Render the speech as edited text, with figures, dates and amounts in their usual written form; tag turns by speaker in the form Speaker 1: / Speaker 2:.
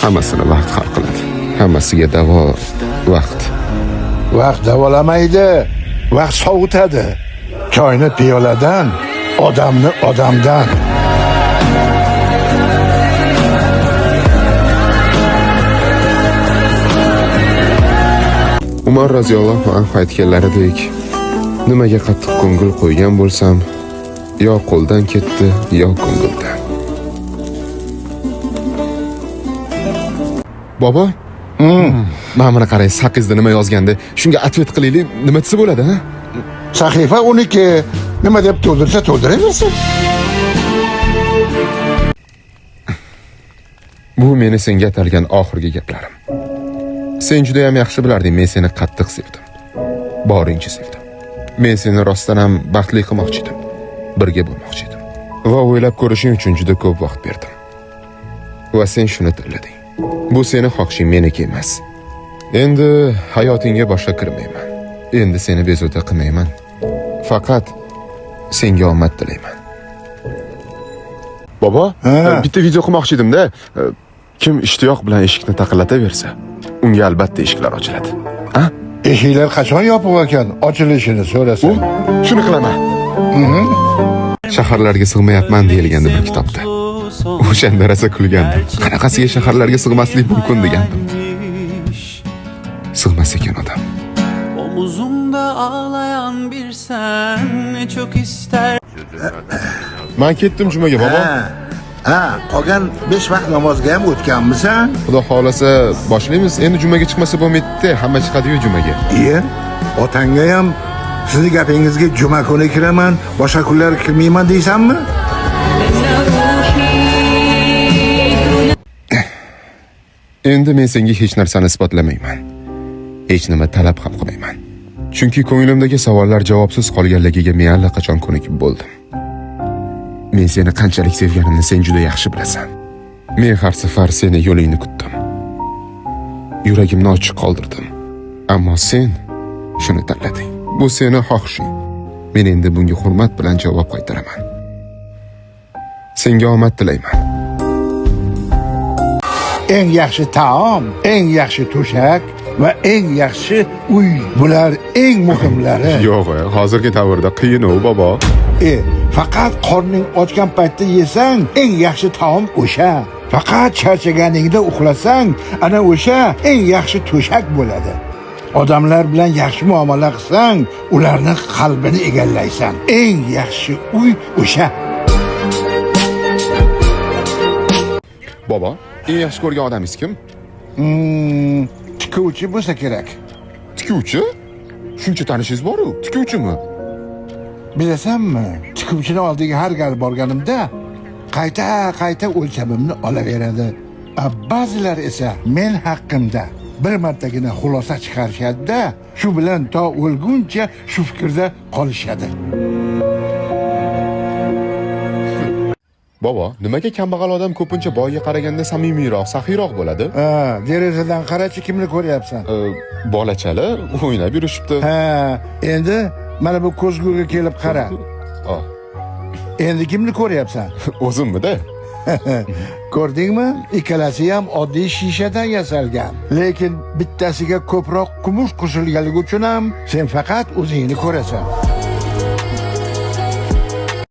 Speaker 1: Hammasini vaqt hal qiladi. Hammasiga davo vaqt.
Speaker 2: Vaqt davolamaydi, vaqt sovutadi. Choyni piyoladan, odamni odamdan.
Speaker 1: Umar roziyallohu anhu aytganlaridek, nimaga qattiq ko'ngil qo'ygan bo'lsam, yo qo'ldan ketdi, yo ko'ngildan. Bobo, mana buni qarang, saqizda nima yozgandi? Shunga atvet qilaylik, nima desa bo'ladi, ha?
Speaker 2: Sahifa 12. Nima deb to'ldirsa to'ldiraversin.
Speaker 1: Bu meni senga atalgan oxirgi gaplarim. Sen juda ham yaxshi bilarding, men seni qattiq sevdim. Boringcha sevdim. Men seni rostdan ham baxtli qilmoqchi edim. Birga bo'lmoqchi edim. Va o'ylab ko'rishing uchun juda ko'p vaqt berdim. Va sen shuni tanlading. Bu seni xohishing, meniki emas. Endi hayotingga boshqa kirmayman. Endi seni bezovta qilmayman. Faqat senga omad tilayman. Bobo, bitta video qilmoqchi edim-da. Kim ishtiyoq bilan eshikni taqillataversa, unga albatta eshiklar ochiladi. Ha?
Speaker 2: Eshiklar qachon yopiq ekan? Ochilishini so'rasang.
Speaker 1: Shuni qilaman. Shaharlarga sig'mayapman deyilgandi bir kitobda. O'shanda rosa kulgandim. Qanaqasiga shaharlarga sig'maslik mumkin degandim. Sig'mas ekan odam.
Speaker 3: Omuzumda ağlayan bir sen ne çok ister.
Speaker 1: Men ketdim jumaga, bobo.
Speaker 2: Qolgan 5 vaqt namozga ham o'tganmisan?
Speaker 1: Xudo xolasa boshlaymiz. Endi jumaga chiqmasa bo'lmaydi, hamma chiqadi-yu jumaga.
Speaker 2: Otangga ham sizni gapingizga juma kuni kiraman, boshqa kunlar kirmayman deysanmi?
Speaker 1: Endi men senga hech narsani isbotlamayman. Hech nima talab ham qilmayman. Chunki ko'nglimdagi savollar javobsiz qolganligiga men allaqachon ko'nikib bo'ldim. Men seni qanchalik sevganimni sen juda yaxshi bilasan. Men har safar seni yo'lingni kutdim. Yuragimni ochiq qoldirdim. Ammo sen shuni tanlading. Bu seni xohishing. Men endi bunga hurmat bilan javob qaytaraman. Senga omad tilayman.
Speaker 2: Eng yaxshi taom, eng yaxshi to'shak va eng yaxshi uy. Bular eng muhimlari.
Speaker 1: Yo'q, hozirgi davrda qiyin-ku, bobo.
Speaker 2: Faqat qorning ochgan paytda yesang, eng yaxshi taom o'sha. Faqat charchaganingda uxlasang, ana o'sha eng yaxshi to'shak bo'ladi. Odamlar bilan yaxshi muomala qilsang, ularning qalbini egallaysan. Eng yaxshi uy o'sha.
Speaker 1: Bobo, eng yaxshi ko'rgan odamingiz kim?
Speaker 2: Tikuvchi bo'lsa kerak.
Speaker 1: Tikuvchi? Shuncha tanishingiz bor-ku, tikuvchimi?
Speaker 2: Bilasanmi? Tikuvchini oldiga har gal borganimda qayta o'lchamimni olaveradi. Ba'zilar esa men haqqimda bir martagina xulosa chiqarishadi-da, shu bilan to o'lguncha shu fikrda qolishadi.
Speaker 1: Bobo, nimaga kambag'al odam ko'pincha boyga qaraganda samimiyroq, saxiyroq bo'ladi?
Speaker 2: Derazadan qarachi, kimni ko'ryapsan?
Speaker 1: Bolachali o'ynab yurishibdi.
Speaker 2: Endi mana bu ko'zguga kelib qara. Endi kimni ko'ryapsan?
Speaker 1: O'zimmi-da?
Speaker 2: Ko'rdingmi? Ikkalasi ham oddiy shishadan yasalgan. Lekin bittasiga ko'proq kumush qo'shilganligi uchun ham sen faqat o'zingni ko'rasan.